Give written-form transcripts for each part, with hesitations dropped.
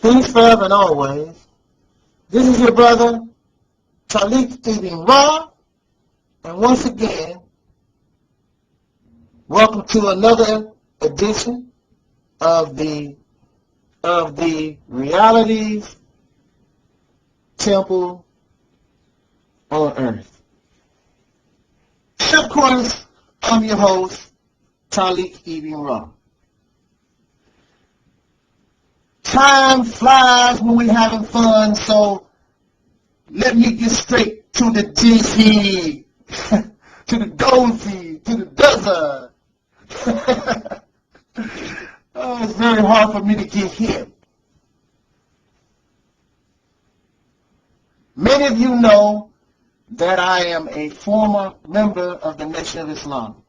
Peace forever and always. This is your brother, Taalik Ibn'rad, and once again, welcome to another edition of the Realities Temple on Earth. And of course, I'm your host, Taalik Ibn'rad. Time flies when we're having fun, so let me get straight to the DC, to the dozy, to the desert. Oh, it's very hard for me to get hip. Many of you know that I am a former member of the Nation of Islam.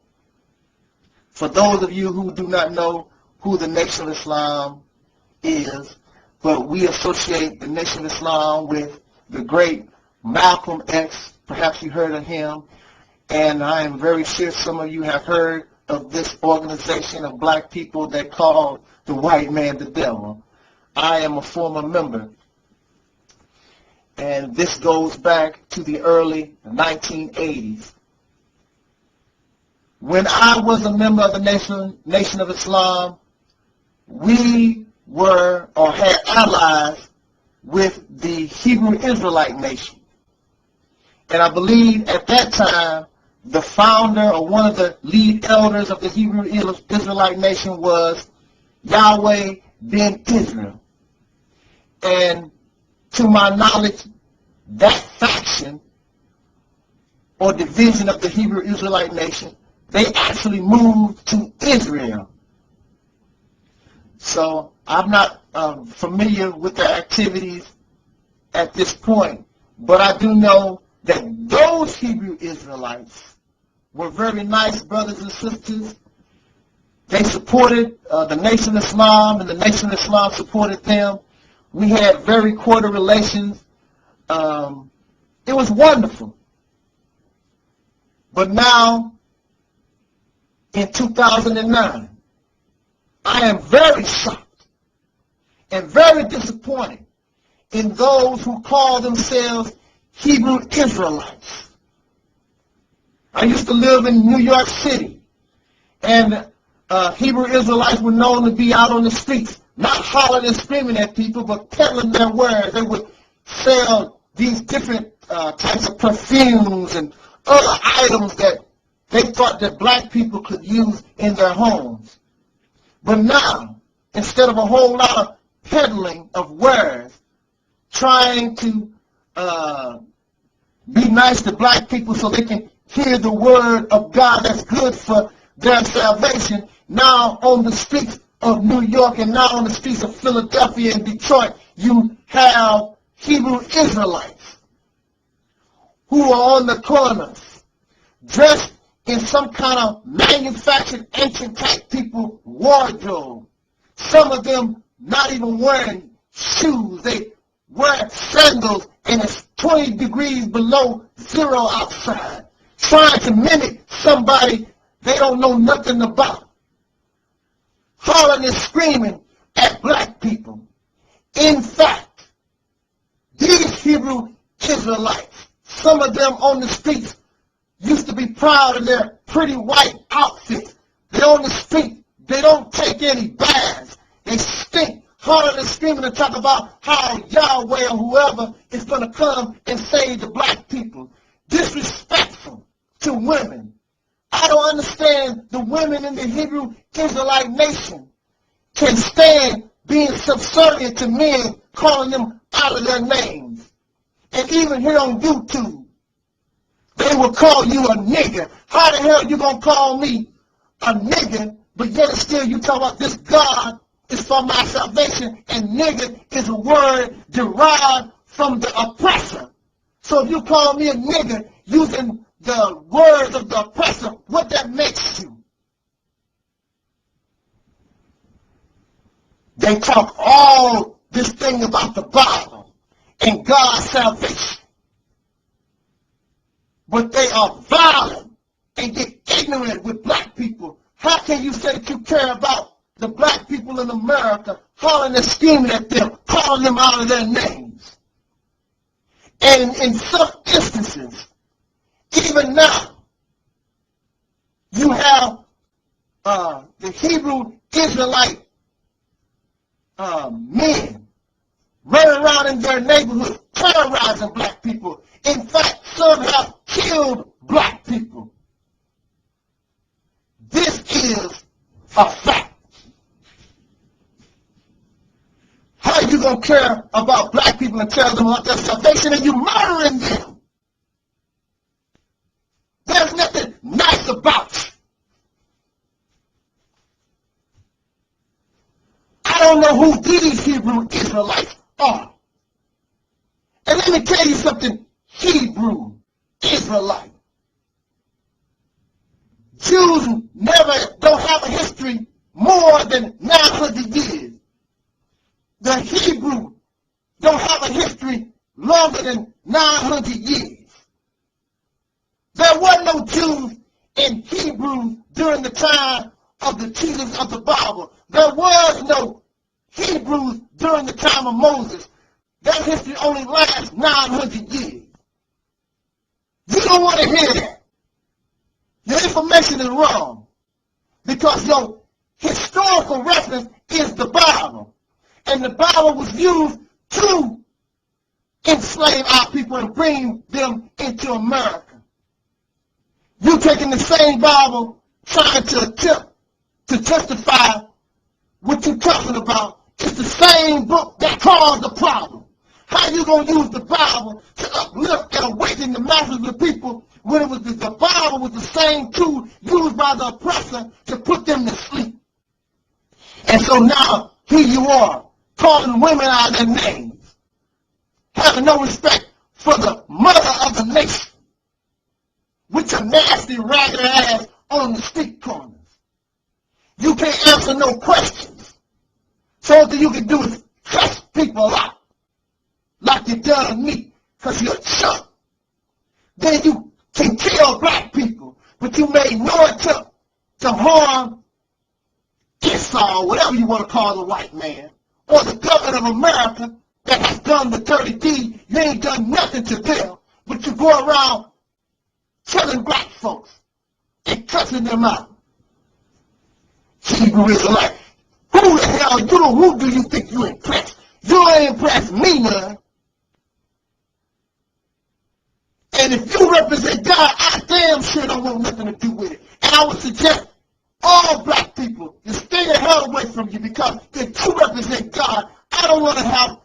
For those of you who do not know who the Nation of Islam is, but we associate the Nation of Islam with the great Malcolm X. Perhaps you heard of him, and I am very sure some of you have heard of this organization of black people that call the white man the devil. I am a former member, and this goes back to the early 1980s. When I was a member of the Nation of Islam, we were or had allies with the Hebrew Israelite nation. And I believe at that time, the founder or one of the lead elders of the Hebrew Israelite nation was Yahweh ben Israel. And to my knowledge, that faction or division of the Hebrew Israelite nation, they actually moved to Israel. So I'm not familiar with their activities at this point, but I do know that those Hebrew Israelites were very nice brothers and sisters. They supported the Nation of Islam, and the Nation of Islam supported them. We had very cordial relations. It was wonderful. But now, in 2009, I am very shocked and very disappointed in those who call themselves Hebrew Israelites. I used to live in New York City, and Hebrew Israelites were known to be out on the streets, not hollering and screaming at people, but peddling their wares. They would sell these different types of perfumes and other items that they thought that black people could use in their homes. But now, instead of a whole lot of peddling of wares, trying to be nice to black people so they can hear the word of God that's good for their salvation, now on the streets of New York and now on the streets of Philadelphia and Detroit, you have Hebrew Israelites who are on the corners, dressed in some kind of manufactured ancient type people wardrobe. Some of them not even wearing shoes. They wear sandals and it's 20 degrees below zero outside, trying to mimic somebody they don't know nothing about, hollering and screaming at black people. In fact, these Hebrew Israelites, some of them on the streets, used to be proud of their pretty white outfits. They're on the street. They don't take any baths. They stink, hollering and screaming and talk about how Yahweh or whoever is going to come and save the black people. Disrespectful to women. I don't understand the women in the Hebrew Israelite nation can stand being subservient to men, calling them out of their names. And even here on YouTube, they will call you a nigger. How the hell you going to call me a nigger, but yet still you talk about this God is for my salvation, and nigger is a word derived from the oppressor. So if you call me a nigger using the words of the oppressor, what that makes you? They talk all this thing about the Bible and God's salvation, but they are violent and get ignorant with black people. How can you say that you care about the black people in America hollering and screaming at them, calling them out of their names. And in some instances, even now, you have the Hebrew Israelite men running around in their neighborhoods, terrorizing black people. In fact, some have killed black people. This is a fact. How are you going to care about black people and tell them about their salvation and you murdering them? There's nothing nice about it. I don't know who these Hebrew Israelites are. And let me tell you something, Hebrew Israelite. Jews don't have a history more than 900 years. The Hebrew don't have a history longer than 900 years. There were no Jews in Hebrew during the time of the teachings of the Bible. There was no Hebrews during the time of Moses. That history only lasts 900 years. You don't want to hear that. Your information is wrong because your historical reference is the Bible. And the Bible was used to enslave our people and bring them into America. You taking the same Bible trying to attempt to justify what you're talking about. It's the same book that caused the problem. How you going to use the Bible to uplift and awaken the masses of the people when it was the Bible was the same tool used by the oppressor to put them to sleep? And so now, here you are, calling women out of their names, having no respect for the mother of the nation, with your nasty, ragged ass on the street corners. You can't answer no questions. So all you can do is cuss people out like you done me, because you're a chump. Then you can kill black people, but you made no attempt to harm Esau, whatever you want to call the white man, or the government of America that has done the dirty deed. You ain't done nothing to them, but you go around killing black folks and cussing them out. Hebrew Israelite. Who the hell who do you think you impress? You ain't impressed me none. And if you represent God, I damn sure don't want nothing to do with it. And I would suggest all black people to stay the hell away from you, because if you represent God, I don't want to have,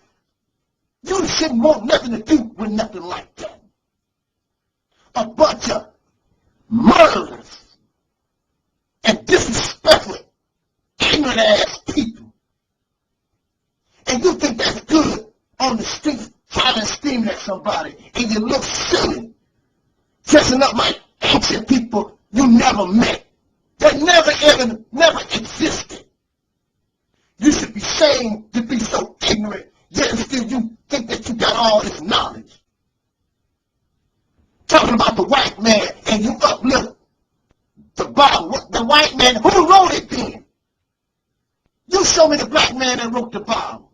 you shouldn't want nothing to do with nothing like that. A bunch of murderers and disrespectful, ignorant ass people. And you think that's good on the streets, hollering, screaming at somebody, and you look silly, dressing up like ancient people you never met, that never existed. You should be ashamed to be so ignorant, yet still you think that you got all this knowledge. Talking about the white man, and you uplift the Bible. The white man, who wrote it then? You show me the black man that wrote the Bible.